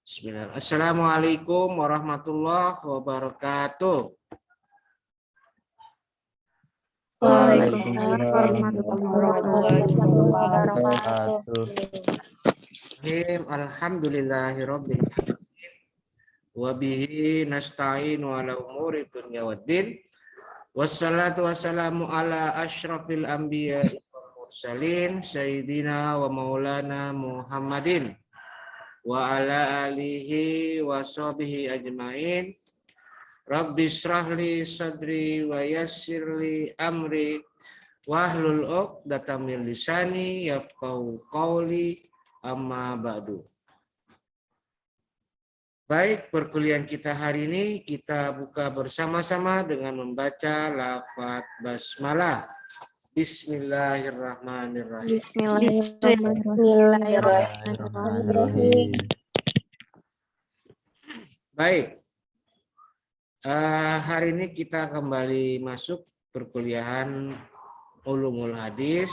Bismillah. Assalamualaikum warahmatullahi wabarakatuh. Waalaikumsalam warahmatullahi wabarakatuh. Alhamdulillahirabbil alamin. Wa bihi nasta'inu ala umuri dunya waddin. Wassalatu wassalamu ala asyrafil anbiya'i wal mursalin sayyidina wa maulana Muhammadin wa ala alihi wa sahbihi ajmain. Rabbi shrahli sadri wa yassirli amri wahlul 'uqdatam min lisani yafqahu qawli amma ba'du. Baik, perkuliahan kita hari ini kita buka bersama-sama dengan membaca lafaz basmalah. Bismillahirrahmanirrahim. Bismillahirrahmanirrahim. Baik, hari ini kita kembali masuk perkuliahan Ulumul Hadis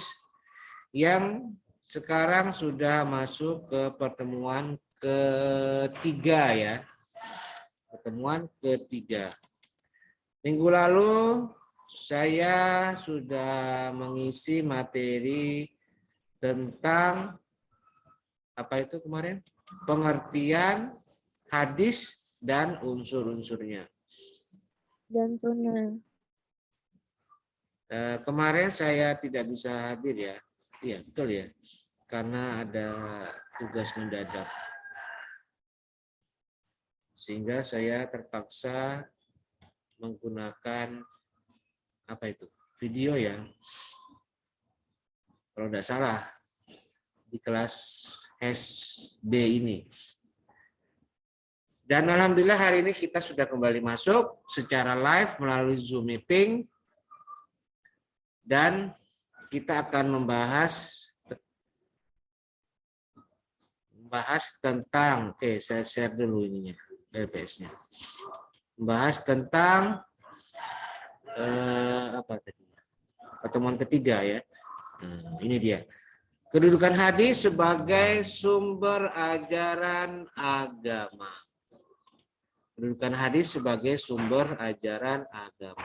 yang sekarang sudah masuk ke pertemuan ketiga ya. Pertemuan ketiga. Minggu lalu saya sudah mengisi materi tentang apa itu kemarin? Pengertian hadis dan unsur-unsurnya. Dan sunnah. Kemarin saya tidak bisa hadir ya. Iya, betul ya. Karena ada tugas mendadak. Sehingga saya terpaksa menggunakan apa itu? Video ya. Kalau tidak salah di kelas SB ini. Dan alhamdulillah hari ini kita sudah kembali masuk secara live melalui Zoom meeting. Dan kita akan membahas tentang, saya share dulu ininya, LPS-nya. Membahas tentang apa tadi? Pertemuan ketiga ya. Ini dia. Kedudukan hadis sebagai sumber ajaran agama. Kedudukan hadis sebagai sumber ajaran agama.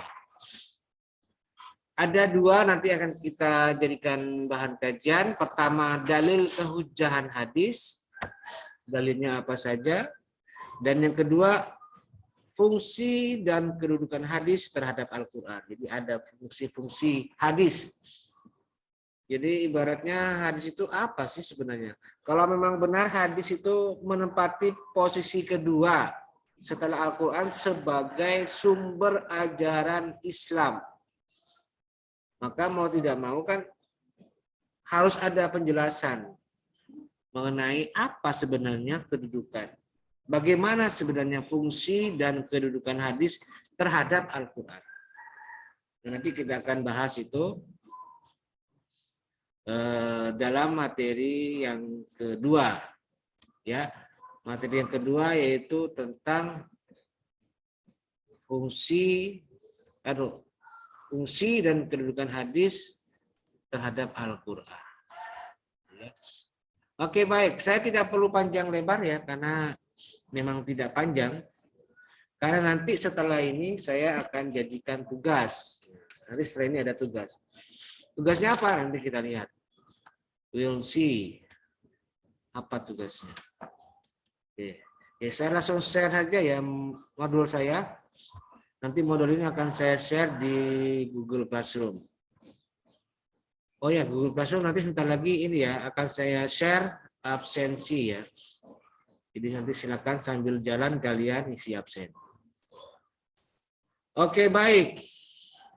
Ada dua nanti akan kita jadikan bahan kajian. Pertama, dalil kehujjahan hadis. Dalilnya apa saja. Dan yang kedua, fungsi dan kedudukan hadis terhadap Al-Quran. Jadi ada fungsi-fungsi hadis. Jadi ibaratnya hadis itu apa sih sebenarnya? Kalau memang benar hadis itu menempati posisi kedua setelah Al-Quran sebagai sumber ajaran Islam. Maka mau tidak mau kan harus ada penjelasan mengenai apa sebenarnya kedudukan. Bagaimana sebenarnya fungsi dan kedudukan hadis terhadap Al-Quran. Nanti kita akan bahas itu dalam materi yang kedua. Ya, materi yang kedua yaitu tentang fungsi dan kedudukan hadis terhadap Al-Quran. Oke, baik. Saya tidak perlu panjang lebar ya, karena memang tidak panjang. Karena nanti setelah ini saya akan jadikan tugas. Nanti setelah ini ada tugas. Tugasnya apa? Nanti kita lihat. We'll see. Apa tugasnya? Oke. Saya langsung share saja ya modul saya. Nanti modul ini akan saya share di Google Classroom. Oh ya, Google Classroom nanti sebentar lagi ini ya akan saya share absensi ya. Jadi nanti silakan sambil jalan kalian isi absen. Oke, baik.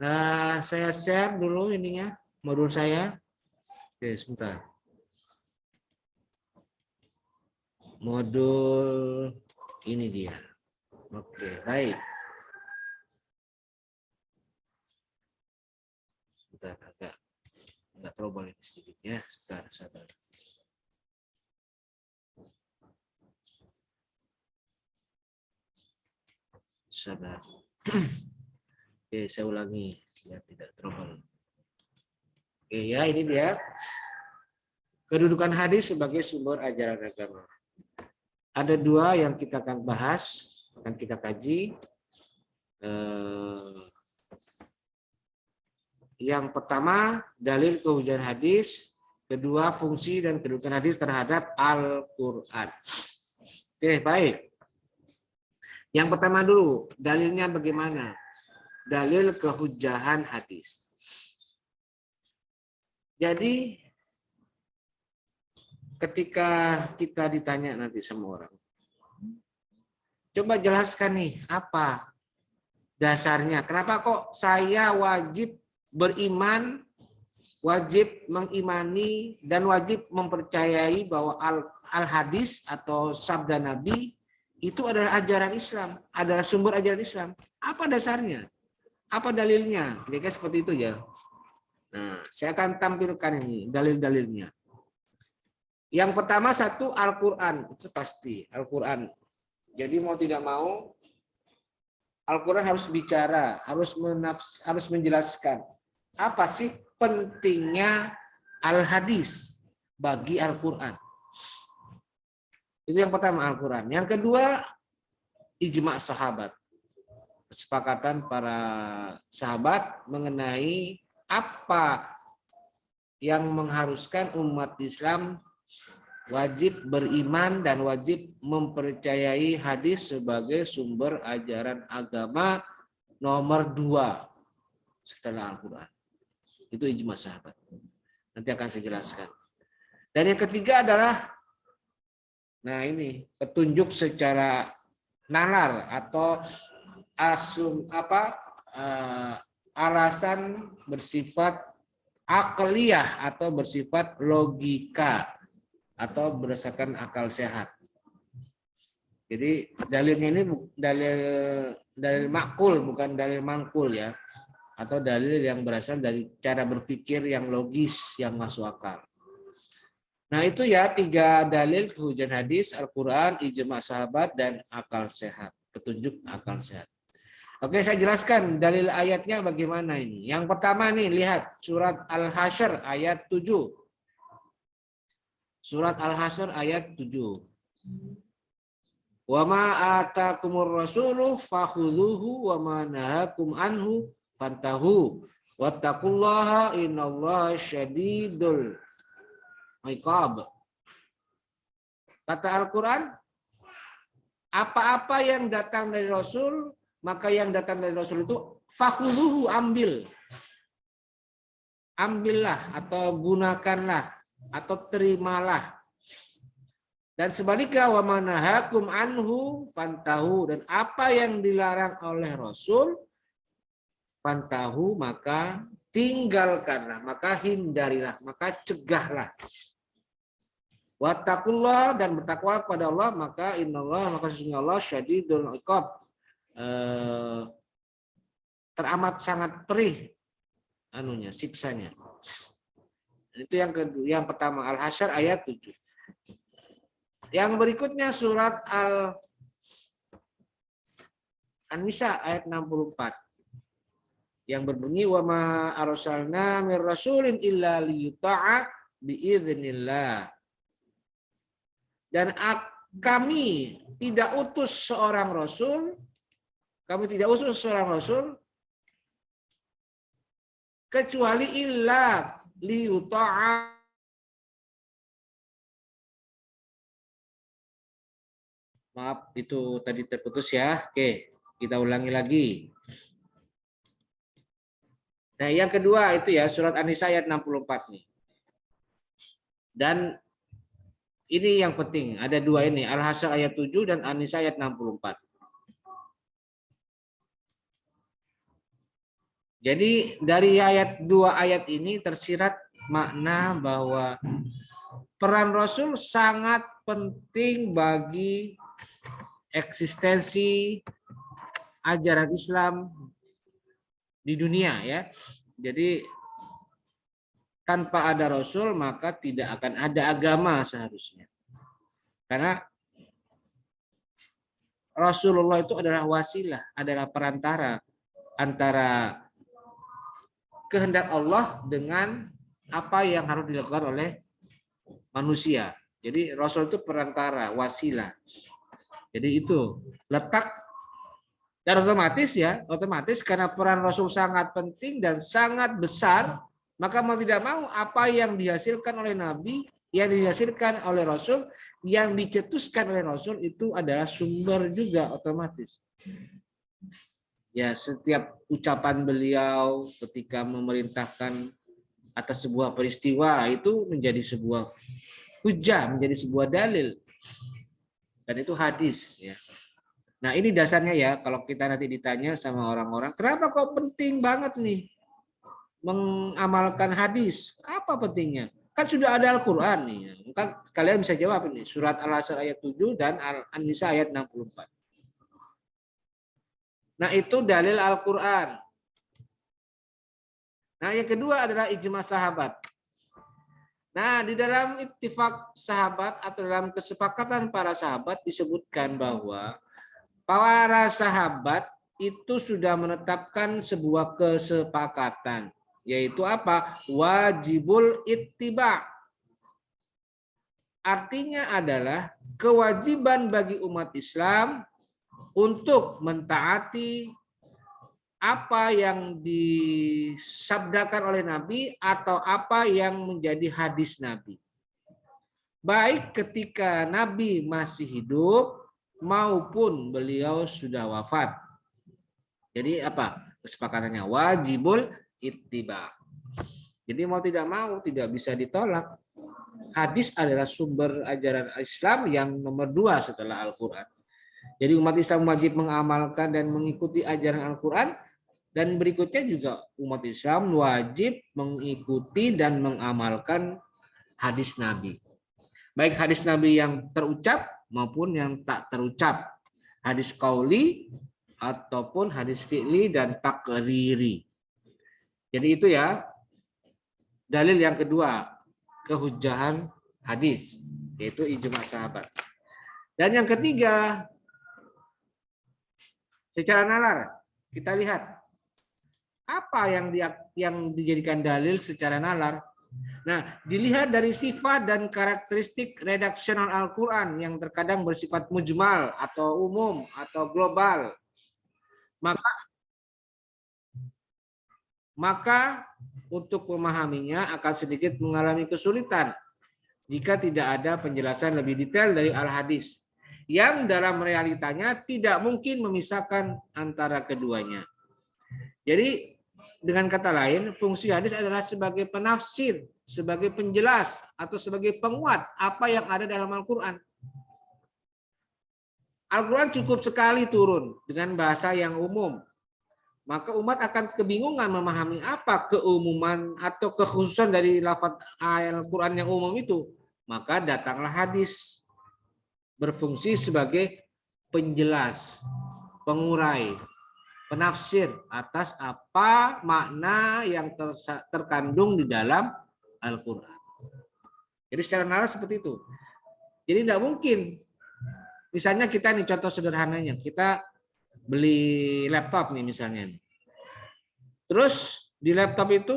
Nah, saya share dulu ininya modul saya. Oke, sebentar. Modul ini dia. Oke, baik. Sebentar, agak trouble ini sedikit ya. Sebentar, sabar. Sabar. Oke, saya ulangi biar tidak trouble. Oke ya, ini dia. Kedudukan hadis sebagai sumber ajaran agama. ada dua yang kita akan bahas, akan kita kaji. Yang pertama, dalil kehujahan hadis. Kedua, fungsi dan kedudukan hadis terhadap Al-Quran. Oke, baik. Yang pertama dulu, dalilnya bagaimana? Dalil kehujahan hadis. Jadi, ketika kita ditanya nanti sama orang, coba jelaskan nih, apa dasarnya? Kenapa kok saya wajib beriman, wajib mengimani, dan wajib mempercayai bahwa al-hadis atau sabda Nabi itu adalah ajaran Islam, adalah sumber ajaran Islam. Apa dasarnya? Apa dalilnya? Kira-kira seperti itu ya. Nah, saya akan tampilkan ini dalil-dalilnya. Yang pertama satu, Al-Quran. Itu pasti, Al-Quran. Jadi mau tidak mau, Al-Quran harus bicara, harus menjelaskan. Apa sih pentingnya al-hadis bagi Al-Quran? Itu yang pertama, Al-Quran. Yang kedua, ijma' sahabat. Kesepakatan para sahabat mengenai apa yang mengharuskan umat Islam wajib beriman dan wajib mempercayai hadis sebagai sumber ajaran agama nomor 2 setelah Al-Quran. Itu ijma' sahabat. Nanti akan saya jelaskan. Dan yang ketiga adalah, nah ini petunjuk secara nalar atau alasan bersifat akliyah atau bersifat logika atau berdasarkan akal sehat. Jadi dalilnya ini dalil makul, bukan dalil mangkul ya, atau dalil yang berasal dari cara berpikir yang logis, yang masuk akal. Nah itu ya 3 dalil kehujahan hadis, Al-Quran, ijma' sahabat, dan akal sehat, petunjuk akal sehat. Oke, saya jelaskan dalil ayatnya bagaimana ini. Yang pertama nih, lihat surat Al-Hasyr ayat 7. Surat Al-Hasyr ayat 7. Wa ma atakumur rasulu fakhudhuhu wa ma nahakum anhu fantahu wattaqullaha innallaha syadidul iqab. Kata Al-Quran, apa-apa yang datang dari Rasul, maka yang datang dari Rasul itu fakhudhuhu, ambillah atau gunakanlah atau terimalah. Dan sebaliknya wa manahakum anhu fantahu, dan apa yang dilarang oleh Rasul fantahu, maka tinggalkanlah, maka hindarilah, maka cegahlah. Wattaqullah, dan bertakwa kepada Allah, maka innallaha, maka sesungguhnya Allah syadidul iqab, teramat sangat perih siksanya. Itu yang kedua, yang pertama Al-Hasyr ayat 7. Yang berikutnya surat An-Nisa ayat 64. Yang berbunyi wa ma arsalna mir rasulin illa liyuta'a biidznillah. Dan kami tidak utus seorang rasul, kecuali illa liyuta'a. Maaf, itu tadi terputus ya. Oke, kita ulangi lagi. Nah, yang kedua itu ya surat An-Nisa ayat 64 nih. Dan ini yang penting, ada 2 ini, Al-Hasyr ayat 7 dan An-Nisa ayat 64. Jadi dari 2 ayat ini tersirat makna bahwa peran Rasul sangat penting bagi eksistensi ajaran Islam di dunia ya. Jadi tanpa ada Rasul maka tidak akan ada agama seharusnya. Karena Rasulullah itu adalah wasilah, adalah perantara antara kehendak Allah dengan apa yang harus dilakukan oleh manusia. Jadi Rasul itu perantara, wasilah. Jadi itu letak, dan otomatis karena peran Rasul sangat penting dan sangat besar, maka mau tidak mau apa yang dihasilkan oleh Nabi, yang dihasilkan oleh Rasul, yang dicetuskan oleh Rasul itu adalah sumber juga otomatis. Ya, setiap ucapan beliau ketika memerintahkan atas sebuah peristiwa itu menjadi sebuah hujah, menjadi sebuah dalil. Dan itu hadis ya. Nah, ini dasarnya ya, kalau kita nanti ditanya sama orang-orang, kenapa kok penting banget nih mengamalkan hadis? Apa pentingnya? Kan sudah ada Al-Qur'an nih. Kan kalian bisa jawab ini, surat Al-Asr ayat 7 dan An-Nisa ayat 64. Nah, itu dalil Al-Qur'an. Nah, yang kedua adalah ijma sahabat. Nah, di dalam ittifaq sahabat atau dalam kesepakatan para sahabat disebutkan bahwa para sahabat itu sudah menetapkan sebuah kesepakatan, yaitu apa? Wajibul ittiba. Artinya adalah kewajiban bagi umat Islam untuk mentaati apa yang disabdakan oleh Nabi atau apa yang menjadi hadis Nabi. Baik ketika Nabi masih hidup maupun beliau sudah wafat. Jadi apa? Kesepakatannya wajibul ittiba. Jadi mau tidak mau tidak bisa ditolak. Hadis adalah sumber ajaran Islam yang nomor 2 setelah Al-Quran. Jadi umat Islam wajib mengamalkan dan mengikuti ajaran Al-Quran. Dan berikutnya juga umat Islam wajib mengikuti dan mengamalkan hadis Nabi. Baik hadis Nabi yang terucap maupun yang tak terucap. Hadis qauli ataupun hadis fi'li dan takriri. Jadi itu ya dalil yang kedua, kehujahan hadis, yaitu ijma sahabat. Dan yang ketiga, secara nalar, kita lihat apa yang dijadikan dalil secara nalar. Nah, dilihat dari sifat dan karakteristik redaksional Al-Quran yang terkadang bersifat mujmal atau umum atau global. Maka untuk memahaminya akan sedikit mengalami kesulitan jika tidak ada penjelasan lebih detail dari Al-Hadis, yang dalam realitanya tidak mungkin memisahkan antara keduanya. Jadi dengan kata lain, fungsi hadis adalah sebagai penafsir, sebagai penjelas, atau sebagai penguat apa yang ada dalam Al-Quran. Al-Quran cukup sekali turun dengan bahasa yang umum. Maka umat akan kebingungan memahami apa keumuman atau kekhususan dari lafaz Al-Quran yang umum itu. Maka datanglah hadis berfungsi sebagai penjelas, pengurai, penafsir atas apa makna yang terkandung di dalam Al-Quran. Jadi secara nalar seperti itu. Jadi tidak mungkin. Misalnya kita nih contoh sederhananya, kita beli laptop nih misalnya. Terus di laptop itu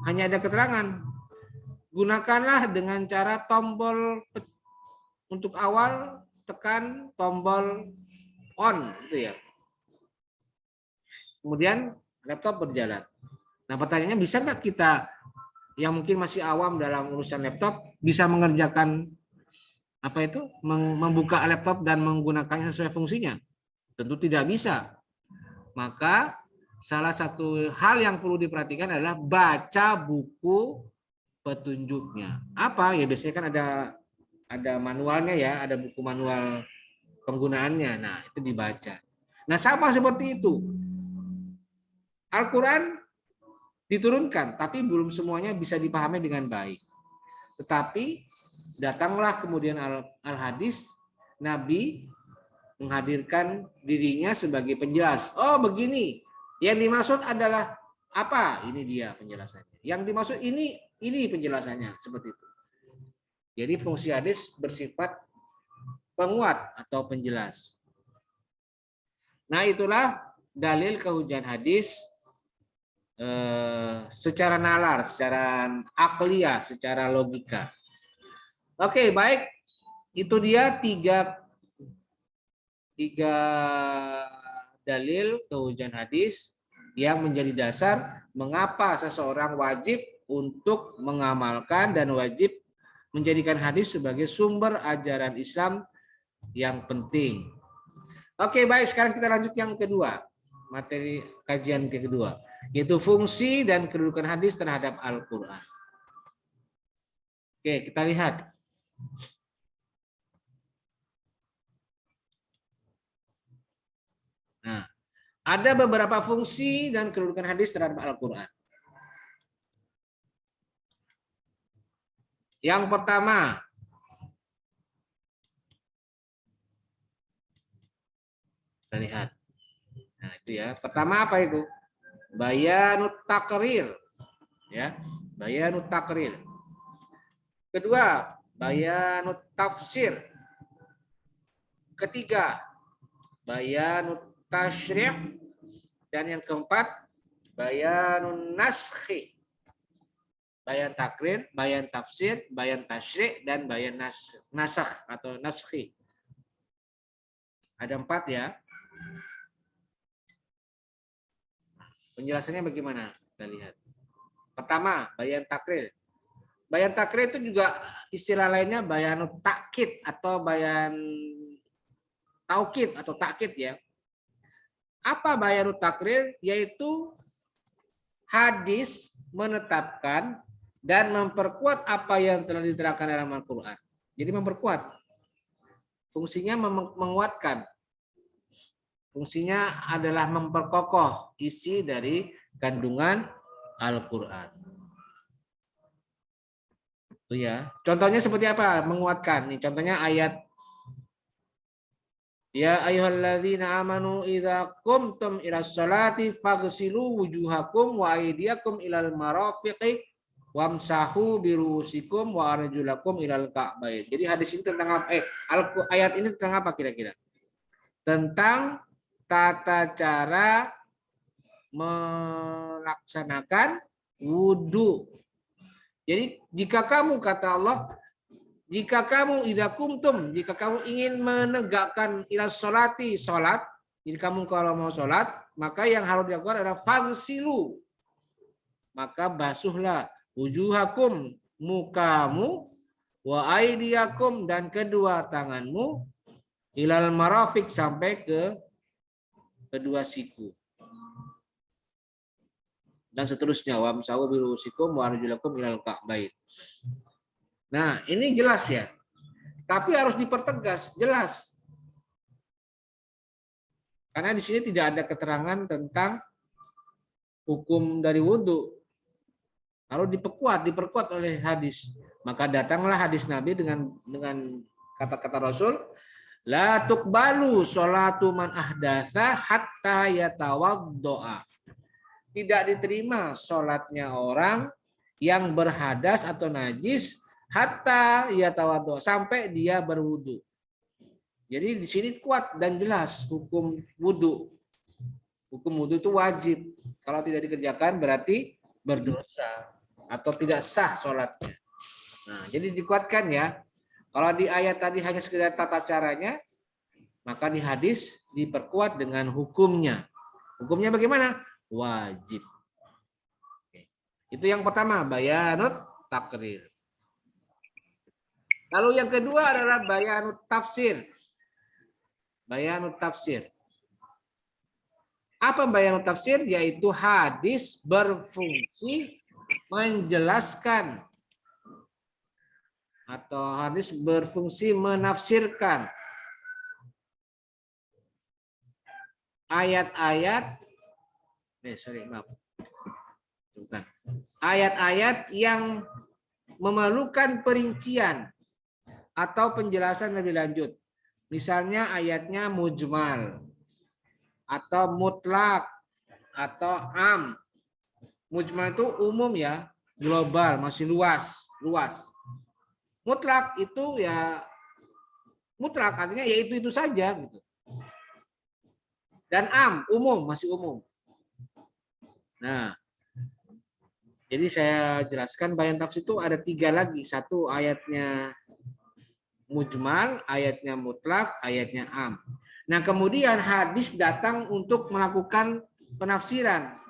hanya ada keterangan. Gunakanlah dengan cara tombol untuk awal, tekan tombol on gitu ya. Kemudian laptop berjalan. Nah pertanyaannya, bisa nggak kita yang mungkin masih awam dalam urusan laptop bisa mengerjakan apa itu, membuka laptop dan menggunakannya sesuai fungsinya? Tentu tidak bisa. Maka salah satu hal yang perlu diperhatikan adalah baca buku petunjuknya. Apa ya, biasanya kan ada manualnya ya, ada buku manual penggunaannya. Nah itu dibaca. Nah sama seperti itu. Al-Quran diturunkan, tapi belum semuanya bisa dipahami dengan baik. Tetapi datanglah kemudian Al-Hadis, Nabi menghadirkan dirinya sebagai penjelas. Oh begini, yang dimaksud adalah apa? Ini dia penjelasannya. Yang dimaksud ini penjelasannya, seperti itu. Jadi fungsi hadis bersifat penguat atau penjelas. Nah itulah dalil kehujahan hadis secara nalar, secara akliyah, secara logika. Oke, baik. Itu dia 3 tiga dalil kehujahan hadis yang menjadi dasar mengapa seseorang wajib untuk mengamalkan dan wajib menjadikan hadis sebagai sumber ajaran Islam yang penting. Oke, baik. Sekarang kita lanjut yang kedua. Materi kajian kedua, yaitu fungsi dan kedudukan hadis terhadap Al-Quran. Oke, kita lihat. Nah, ada beberapa fungsi dan kedudukan hadis terhadap Al-Quran. Yang pertama, kita lihat. Nah, itu ya. Pertama apa itu? Bayanut takrir. Ya, bayanut takrir. Kedua, bayanut tafsir. Ketiga, bayanut tasyri'. Dan yang keempat, bayanun naskhi. Bayan takrir, bayan tafsir, bayan tasyri', dan bayan nasakh atau naskhi. Ada 4 ya. Penjelasannya bagaimana? Kita lihat. Pertama, bayan takrir. Bayan takrir itu juga istilah lainnya bayanut takkid atau bayan taukid atau takkid ya. Apa bayanut takrir? Yaitu hadis menetapkan dan memperkuat apa yang telah diterangkan dalam Al-Quran. Jadi memperkuat. Fungsinya menguatkan. Fungsinya adalah memperkokoh isi dari kandungan Al-Quran. Itu ya. Contohnya seperti apa? Menguatkan. Nih, contohnya ayat ya ayyuhalladzina amanu idza qumtum ilas sholati faghsilu wujuhakum wa aydiyakum ilal marafiqi wamsahu birusikum wa arjulakum ilal ka'bain. Jadi hadis ini tentang apa? Ayat ini tentang apa kira-kira? Tentang tata cara melaksanakan wudhu. Jadi jika kamu, kata Allah, jika kamu idza kumtum, jika kamu ingin menegakkan ilas sholati, sholat, jadi kamu kalau mau sholat, maka yang harus dilakukan adalah fagsilu, maka basuhlah wujuhakum, mukamu, wa aidiakum, dan kedua tanganmu, ilal marafiq, sampai ke kedua siku. Dan seterusnya, wamsahu birusikum wa arjulakum ilal ka'bain. Nah, ini jelas ya. Tapi harus dipertegas, jelas. Karena di sini tidak ada keterangan tentang hukum dari wudhu. Harus diperkuat oleh hadis. Maka datanglah hadis Nabi dengan kata-kata Rasul, la tuqbalu sholatu man ahdatsa hatta yatawaddoa. Tidak diterima sholatnya orang yang berhadas atau najis hatta yatawaddoa, sampai dia berwudu. Jadi di sini kuat dan jelas hukum wudu. Hukum wudu itu wajib. Kalau tidak dikerjakan berarti berdosa atau tidak sah sholatnya. Nah, jadi dikuatkan ya. Kalau di ayat tadi hanya sekedar tata caranya, maka di hadis diperkuat dengan hukumnya. Hukumnya bagaimana? Wajib. Oke. Itu yang pertama, bayanut takrir. Lalu yang kedua adalah bayanut tafsir. Bayanut tafsir. Apa bayanut tafsir? Yaitu hadis berfungsi menjelaskan atau hadis berfungsi menafsirkan ayat-ayat ayat-ayat yang memerlukan perincian atau penjelasan lebih lanjut. Misalnya ayatnya mujmal atau mutlak atau am. Mujmal itu umum ya, global, masih luas. Mutlak itu ya mutlak, artinya ya itu saja gitu. Dan am, umum, masih umum. Nah, jadi saya jelaskan bayan tafsir itu ada 3 lagi. Satu ayatnya mujmal, ayatnya mutlak, ayatnya am. Nah, kemudian hadis datang untuk melakukan penafsiran.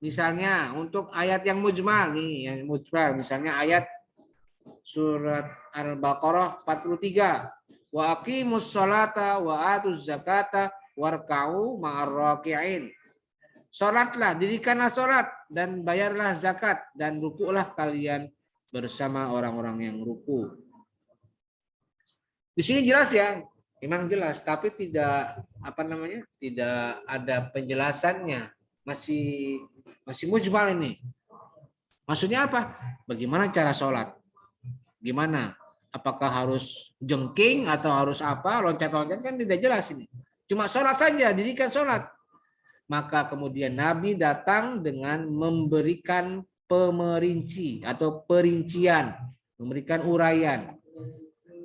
Misalnya untuk ayat yang mujmal nih, yang mujmal, misalnya ayat surat Al-Baqarah 43. Wa aqimus sholata wa atuz zakata warka'u ma'ar raki'in. Salatlah, dirikanlah salat dan bayarlah zakat dan rukuklah kalian bersama orang-orang yang ruku. Di sini jelas ya, memang jelas, tapi tidak tidak ada penjelasannya, masih mujmal ini. Maksudnya apa? Bagaimana cara sholat? Gimana? Apakah harus jengking atau harus apa? Loncat-loncat kan tidak jelas ini. Cuma sholat saja, dirikan sholat. Maka kemudian Nabi datang dengan memberikan pemerinci atau perincian, memberikan uraian.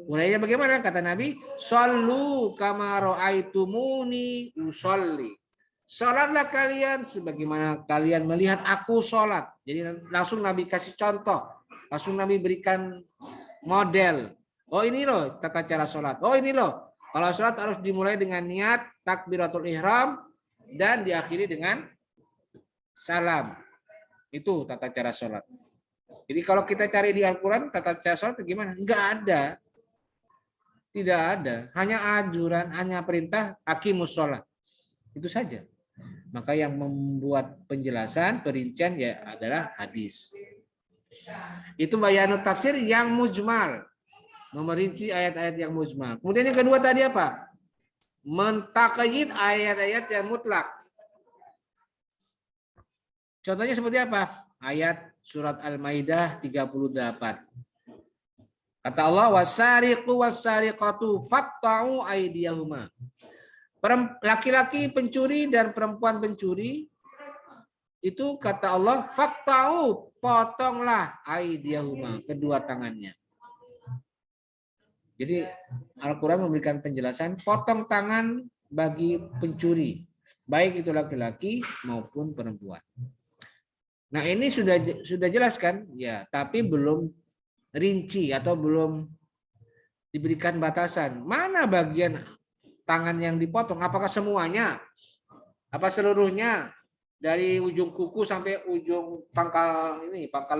Uraiannya bagaimana? Kata Nabi, "Shallu kama ra'aitumuni usolli." Salatlah kalian sebagaimana kalian melihat aku salat. Jadi langsung Nabi kasih contoh, langsung Nabi berikan model. Oh ini loh tata cara salat. Oh ini loh. Kalau salat harus dimulai dengan niat takbiratul ihram dan diakhiri dengan salam. Itu tata cara salat. Jadi kalau kita cari di Al-Qur'an tata cara salat gimana? Enggak ada. Tidak ada. Hanya anjuran, hanya perintah aqimus shalah. Itu saja. Maka yang membuat penjelasan, perincian ya adalah hadis. Itu bayanut tafsir yang mujmal. Memerinci ayat-ayat yang mujmal. Kemudian yang kedua tadi apa? Mentaqyid ayat-ayat yang mutlak. Contohnya seperti apa? Ayat surat Al-Maidah 38. Kata Allah, wasariqu wasariqatu faqta'u aydiyahuma. Laki-laki pencuri dan perempuan pencuri itu kata Allah, faqta'u, potonglah aydiyahuma, kedua tangannya. Jadi Al-Quran memberikan penjelasan potong tangan bagi pencuri, baik itu laki-laki maupun perempuan. Nah ini sudah jelas kan? Ya, tapi belum rinci atau belum diberikan batasan. Mana bagian tangan yang dipotong? Apakah semuanya? Apa seluruhnya? Dari ujung kuku sampai ujung pangkal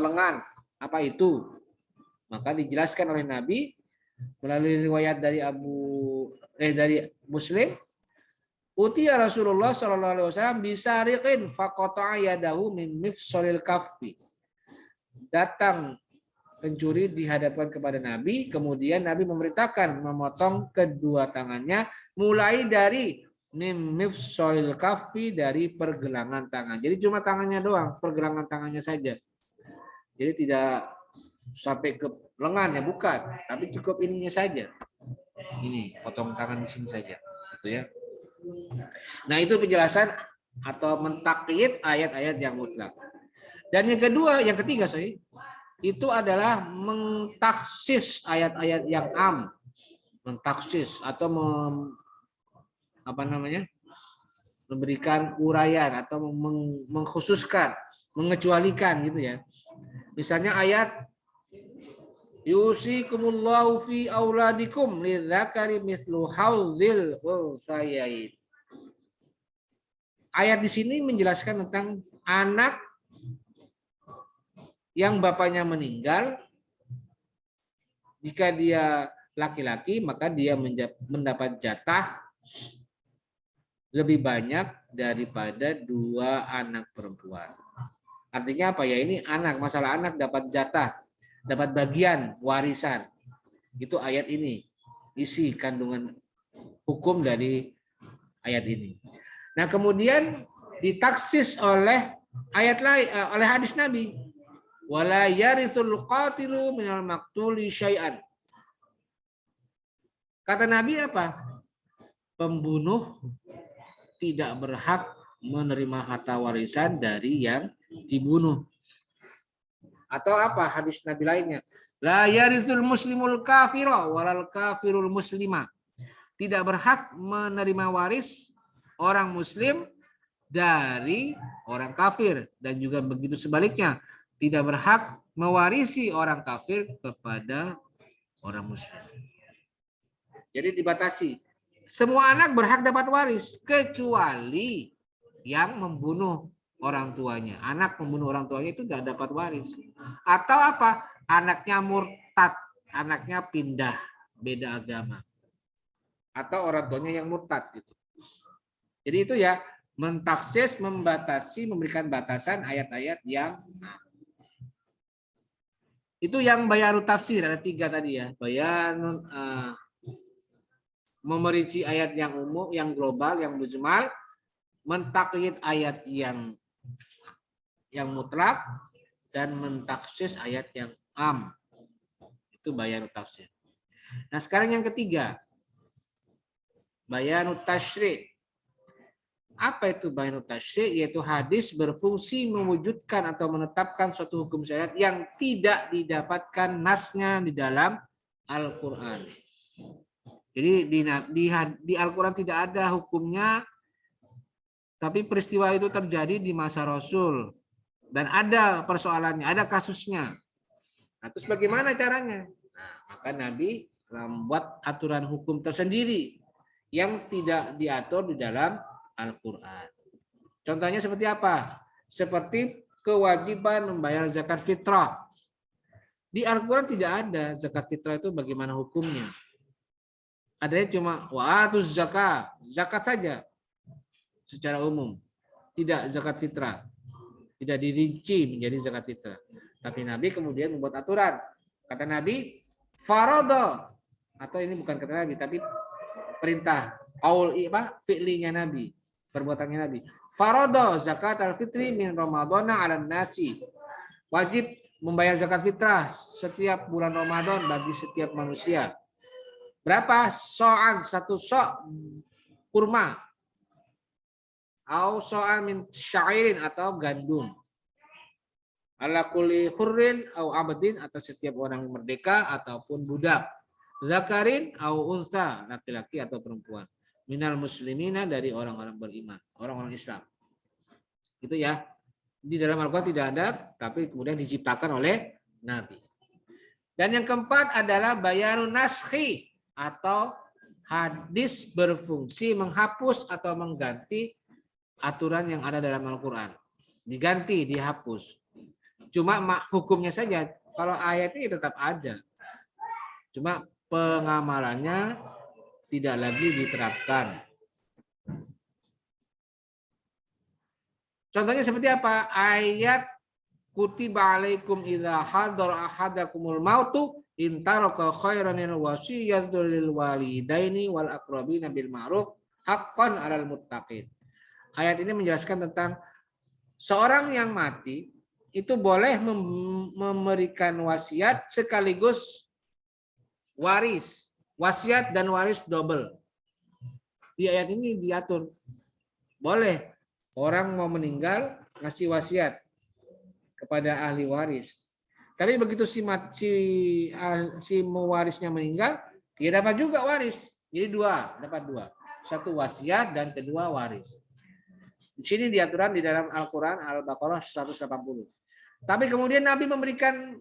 lengan. Apa itu? Maka dijelaskan oleh Nabi melalui riwayat dari dari Muslim. Utiya Rasulullah sallallahu alaihi wasallam bisariqin faqata'a yadahu min mifsalil kaffi. Datang pencuri dihadapkan kepada Nabi, kemudian Nabi memerintahkan memotong kedua tangannya mulai dari mifsalil kaffi, dari pergelangan tangan. Jadi cuma tangannya doang, pergelangan tangannya saja. Jadi tidak sampai ke lengan ya, bukan, tapi cukup ininya saja. Ini potong tangan di sini saja, gitu ya. Nah, itu penjelasan atau mentaqyid ayat-ayat yang mutlak. Dan yang ketiga, itu adalah mentaksis ayat-ayat yang am. Mentaksis atau memberikan uraian atau mengkhususkan, mengecualikan gitu ya. Misalnya ayat yusikumullahu fi auladikum lidzakari mithlu haudzil unsayain. Ayat di sini menjelaskan tentang anak yang bapaknya meninggal. Jika dia laki-laki, maka dia mendapat jatah lebih banyak daripada 2 anak perempuan. Artinya apa ya? Ini anak, masalah anak dapat jatah, dapat bagian warisan. Itu ayat ini, isi kandungan hukum dari ayat ini. Nah, kemudian ditaksis oleh ayat lain, oleh hadis Nabi. Wala yarithul qatilu minal maqtuli syai'an. Kata Nabi apa? Pembunuh tidak berhak menerima harta warisan dari yang dibunuh. Atau apa hadis Nabi lainnya? La yarithul muslimul kafira walal kafirul muslima. Tidak berhak menerima waris orang muslim dari orang kafir, dan juga begitu sebaliknya, tidak berhak mewarisi orang kafir kepada orang muslim. Jadi dibatasi semua anak berhak dapat waris kecuali yang membunuh orang tuanya. Anak membunuh orang tuanya itu tidak dapat waris. Atau apa? Anaknya murtad, anaknya pindah, beda agama. Atau orang tuanya yang murtad gitu. Jadi itu ya, mentaksis, membatasi, memberikan batasan ayat-ayat yang itu yang bayanut tafsir, ada 3 tadi ya. Bayanun memerinci ayat yang umum, yang global, yang mujmal, mentakyid ayat yang mutlak, dan mentaksis ayat yang am. Itu bayanut tafsir. Nah sekarang yang ketiga, bayanut tasyri'. Apa itu bayanut tasyri'? Yaitu hadis berfungsi mewujudkan atau menetapkan suatu hukum syariat yang tidak didapatkan nasnya di dalam Al-Quran. Jadi di Al-Quran tidak ada hukumnya, tapi peristiwa itu terjadi di masa Rasul. Dan ada persoalannya, ada kasusnya. Nah, terus bagaimana caranya? Nah, maka Nabi membuat aturan hukum tersendiri yang tidak diatur di dalam Al-Quran. Contohnya seperti apa? Seperti kewajiban membayar zakat fitrah. Di Al-Quran tidak ada zakat fitrah itu bagaimana hukumnya. Adanya cuma wa'atuz zakat, zakat saja secara umum. Tidak zakat fitrah. Tidak dirinci menjadi zakat fitrah. Tapi Nabi kemudian membuat aturan. Kata Nabi, faradha, atau ini bukan kata Nabi tapi perintah, qaul fi'linya Nabi. Perbuatannya Nabi. Faradha zakat al-fitri min Ramadhana 'alan nasi. Wajib membayar zakat fitrah setiap bulan Ramadan bagi setiap manusia. Berapa? So'an, 1 so' kurma. Au so'an min syairin, atau gandum. Ala kulli hurrin au abdin, atau setiap orang merdeka ataupun budak. Zakarin au unsa, laki-laki atau perempuan. Minal muslimina, dari orang-orang beriman, orang-orang Islam. Itu ya. Di dalam Al-Quran tidak ada, tapi kemudian diciptakan oleh Nabi. Dan yang keempat adalah bayanun naskhi, atau hadis berfungsi menghapus atau mengganti aturan yang ada dalam Al-Quran. Diganti, dihapus. Cuma hukumnya saja. Kalau ayatnya tetap ada. Cuma pengamalannya tidak lagi diterapkan. Contohnya seperti apa? Ayat kutiba alaikum idza hadara ahadakumul mautu in taraka khairanil wasiyatu lil walidaini wal aqrabina bil ma'ruf haqqan 'alal muttaqin. Ayat ini menjelaskan tentang seorang yang mati itu boleh memberikan wasiat sekaligus waris. Wasiat dan waris double. Di ayat ini diatur. Boleh orang mau meninggal ngasih wasiat kepada ahli waris. Tapi begitu si mewarisnya meninggal, dia dapat juga waris. Jadi dapat dua. 1 wasiat dan kedua waris. Di sini diaturan di dalam Al-Quran Al-Baqarah 180. Tapi kemudian Nabi memberikan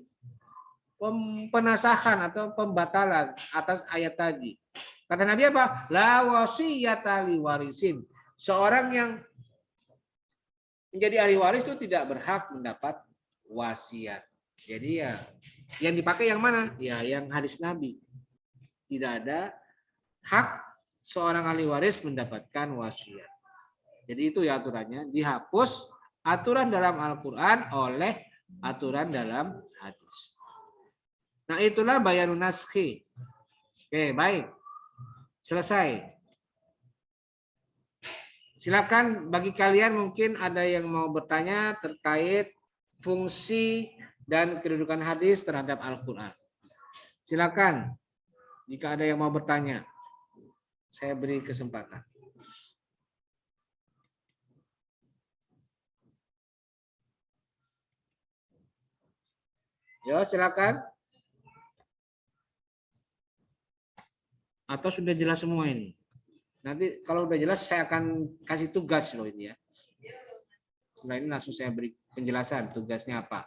penasahan atau pembatalan atas ayat tadi. Kata Nabi apa? La wasiyata li warisin. Seorang yang menjadi ahli waris itu tidak berhak mendapat wasiat. Jadi ya yang dipakai yang mana? Ya yang hadis Nabi. Tidak ada hak seorang ahli waris mendapatkan wasiat. Jadi itu ya aturannya, dihapus aturan dalam Al-Quran oleh aturan dalam hadis. Nah itulah bayanun naskhi. Oke, baik. Selesai. Silakan bagi kalian mungkin ada yang mau bertanya terkait fungsi dan kedudukan hadis terhadap Al-Quran. Silakan jika ada yang mau bertanya. Saya beri kesempatan. Yo, silakan. Atau sudah jelas semua ini? Nanti kalau udah jelas saya akan kasih tugas loh ini ya. Setelah ini langsung saya beri penjelasan tugasnya apa.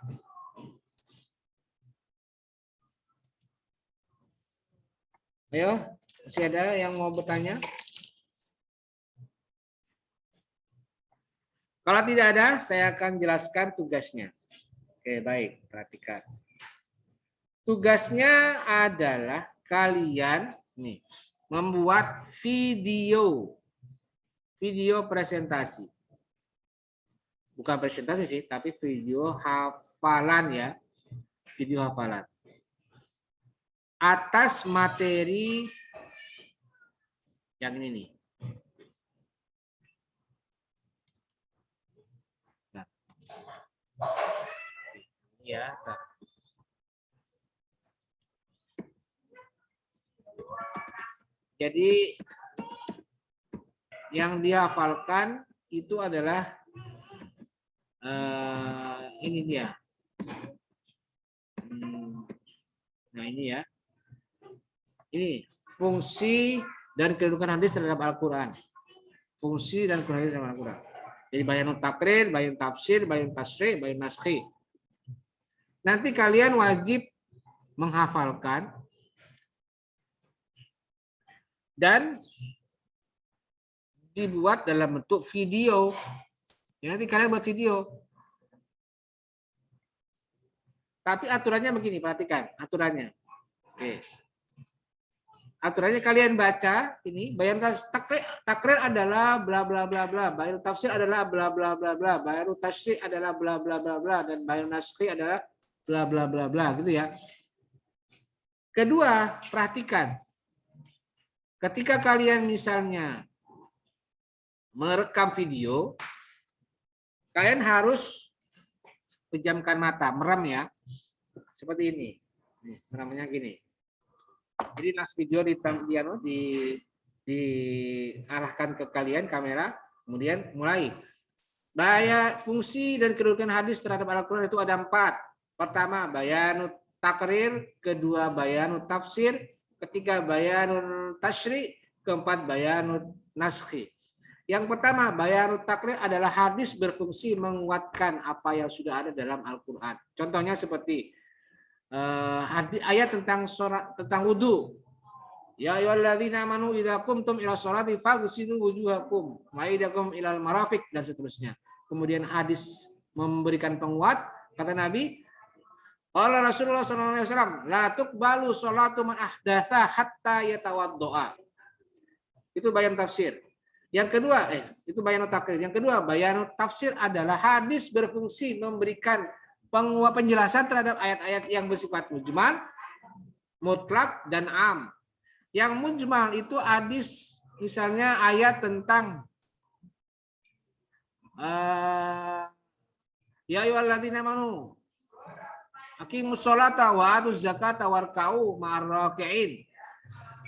Ayo, masih ada yang mau bertanya? Kalau tidak ada, saya akan jelaskan tugasnya. Oke, baik, perhatikan. Tugasnya adalah kalian nih membuat video presentasi. Bukan presentasi sih, tapi video hafalan ya. Video hafalan. Atas materi yang ini nih. Nah. Ya, nah. Jadi yang dihafalkan itu adalah ini dia. Nah ini ya. Ini fungsi dan kedudukan hadis terhadap Al-Quran. Fungsi dan kedudukan hadis terhadap Al-Quran. Jadi bayanut takrir, bayun tafsir, bayun tasri', bayun naskhi. Nanti kalian wajib menghafalkan dan dibuat dalam bentuk video. Ya, nanti kalian buat video. Tapi aturannya begini, perhatikan aturannya. Oke. Aturannya kalian baca ini, bayangkan takrir adalah bla bla bla bla, bayar tafsir adalah bla bla bla bla, bayar tasri' adalah bla bla bla bla, dan bayar naskhi adalah bla bla bla bla, gitu ya. Kedua, perhatikan. Ketika kalian misalnya merekam video, kalian harus pejamkan mata, merem ya. Seperti ini. Nih, meremnya gini. Jadi nas video diarahkan ke kalian kamera, kemudian mulai. Fungsi dan kedudukan hadis terhadap Al-Quran itu ada 4. Pertama, bayanut takrir, kedua bayanut tafsir, ketiga bayanut tasyri', keempat bayanut naskhi. Yang pertama, bayanut takrir adalah hadis berfungsi menguatkan apa yang sudah ada dalam Al-Quran. Contohnya seperti ayat tentang wudu. Ya ayyuhalladzina amanu idza qumtum ila sholati faghsilu wujuhakum wa aydakum ilal marafiq, dan seterusnya. Kemudian hadis memberikan penguat, kata Nabi, qala Rasulullah sallallahu alaihi wasallam, la tuqbalu sholatu man ahdatsa hatta yatawaddoa. Itu bayan tafsir. Yang kedua, itu bayan takrir. Yang kedua, bayan tafsir adalah hadis berfungsi memberikan penjelasan terhadap ayat-ayat yang bersifat mujmal, mutlak, dan am. Yang mujmal itu hadis, misalnya ayat tentang ya ayyuhalladzina amanu aqimus sholata wa atuz zakata warka'u ma'ar raki'in.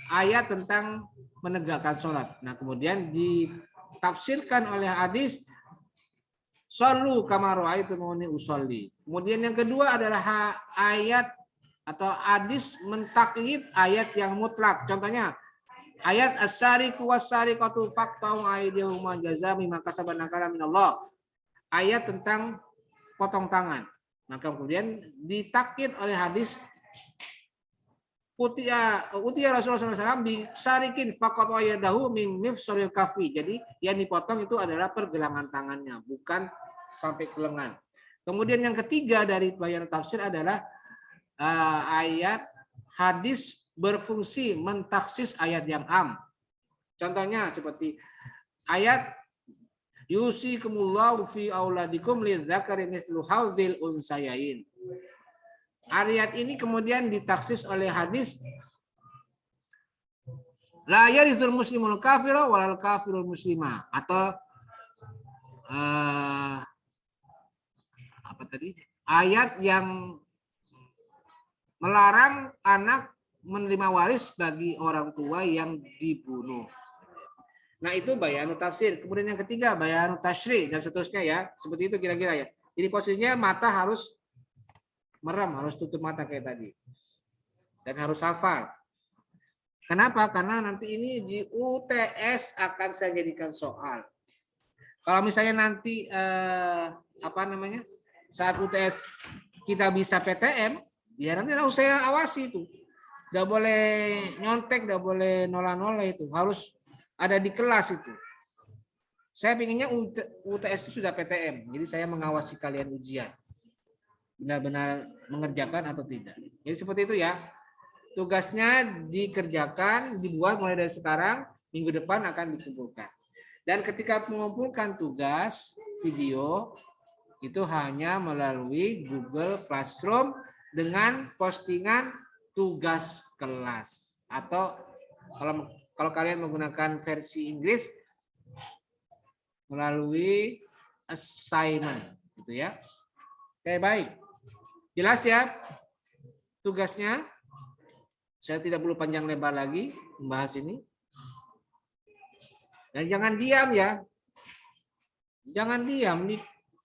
Ayat tentang menegakkan sholat. Nah, kemudian ditafsirkan oleh hadis Shollu kama ra'aitumuni usolli. Kemudian yang kedua adalah ayat atau hadis mentakyid ayat yang mutlak. Contohnya ayat as-sariqu was-sariqatu faqta'u aydihuma jazaa'an bima kasaban nakalan minallah. Ayat tentang potong tangan. Maka kemudian ditakyid oleh hadis Utiya Rasulullah SAW bisarikin faqat wayadahu min mifsaril kafi. Jadi yang dipotong itu adalah pergelangan tangannya, bukan sampai ke lengan. Kemudian yang ketiga dari bayan tafsir adalah ayat hadis berfungsi mentaksis ayat yang am. Contohnya seperti ayat yusikumullahu fi auladikum lidzakari mithlu hadzil unsayain. Ayat ini kemudian ditaksis oleh hadis la yarizul muslimul kafira walal kafirul muslima, atau apa tadi? Ayat yang melarang anak menerima waris bagi orang tua yang dibunuh. Nah, itu bayanu tafsir. Kemudian yang ketiga bayanu tasyri' dan seterusnya ya. Seperti itu kira-kira ya. Jadi posisinya mata harus merem, harus tutup mata kayak tadi. Dan harus hafal. Kenapa? Karena nanti ini di UTS akan saya jadikan soal. Kalau misalnya nanti saat UTS kita bisa PTM, ya nanti harus saya awasi itu. Nggak boleh nyontek, nggak boleh nola-nola itu. Harus ada di kelas itu. Saya pinginnya UTS itu sudah PTM, jadi saya mengawasi kalian ujian. Benar-benar mengerjakan atau tidak. Jadi seperti itu ya. Tugasnya dikerjakan, dibuat mulai dari sekarang, minggu depan akan dikumpulkan. Dan ketika mengumpulkan tugas video, itu hanya melalui Google Classroom dengan postingan tugas kelas. Atau kalau kalian menggunakan versi Inggris, melalui assignment. Gitu ya. Oke, baik. Jelas ya tugasnya? Saya tidak perlu panjang lebar lagi membahas ini. Dan jangan diam ya. Jangan diam. Di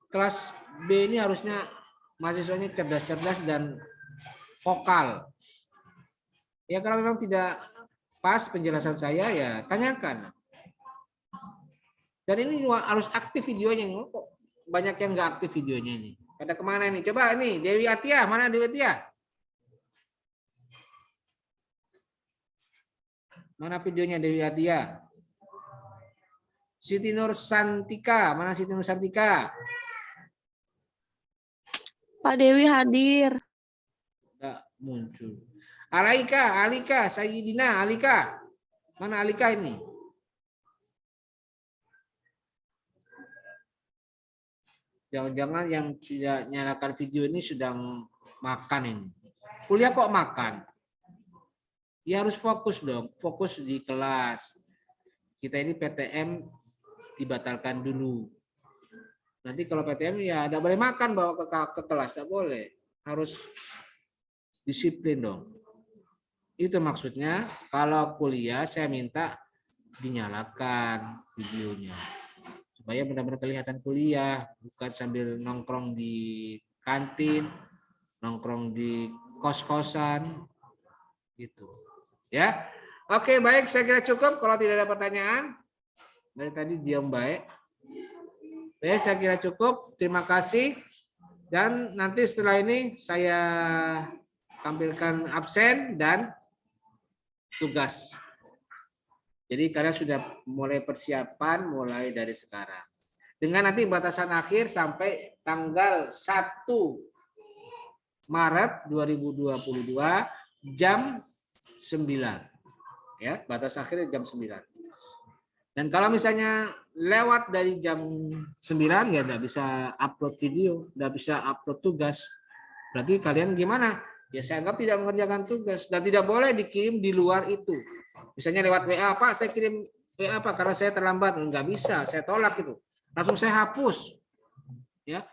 kelas B ini harusnya mahasiswanya cerdas-cerdas dan vokal. Ya kalau memang tidak pas penjelasan saya ya tanyakan. Dan ini harus aktif videonya. Banyak yang nggak aktif videonya ini. Pada kemana ini? Coba nih Dewi Atia. Mana Dewi Atia? Mana videonya Dewi Atia? Siti Nur Santika. Mana Siti Nur Santika? Pak Dewi hadir. Enggak muncul. Alika, Sayyidina, Alika. Mana Alika ini? Jangan-jangan yang tidak nyalakan video ini sedang makan ini. Kuliah kok makan? Ya harus fokus dong, fokus di kelas. Kita ini PTM dibatalkan dulu. Nanti kalau PTM ya tidak boleh makan bawa ke kelas, tidak boleh. Harus disiplin dong. Itu maksudnya kalau kuliah saya minta dinyalakan videonya. Supaya benar-benar kelihatan kuliah, bukan sambil nongkrong di kantin, nongkrong di kos-kosan gitu. Ya. Oke, baik, saya kira cukup kalau tidak ada pertanyaan. Dari tadi diam baik. Oke, saya kira cukup. Terima kasih. Dan nanti setelah ini saya tampilkan absen dan tugas. Jadi kalian sudah mulai persiapan mulai dari sekarang. Dengan nanti batasan akhir sampai tanggal 1 Maret 2022 jam 9. Ya, batas akhirnya jam 9. Dan kalau misalnya lewat dari jam 9 ya enggak bisa upload video, enggak bisa upload tugas. Berarti kalian gimana? Ya saya anggap tidak mengerjakan tugas dan tidak boleh dikirim di luar itu. Misalnya lewat WA, Pak, saya kirim WA Pak karena saya terlambat. Enggak bisa, saya tolak itu. Langsung saya hapus. Ya.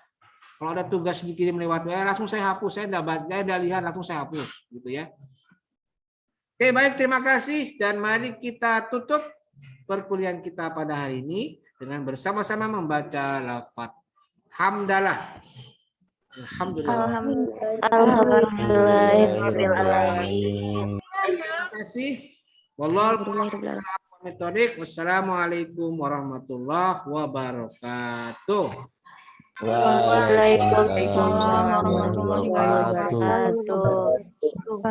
Kalau ada tugas dikirim lewat WA, langsung saya hapus. Saya enggak lihat, langsung saya hapus gitu ya. Oke, baik, terima kasih dan mari kita tutup perkuliahan kita pada hari ini dengan bersama-sama membaca lafaz hamdalah. Alhamdulillah. Alhamdulillahirrahmanirrahim. Terima kasih. Wassalamualaikum warahmatullahi wabarakatuh. Waalaikumsalam warahmatullahi wabarakatuh.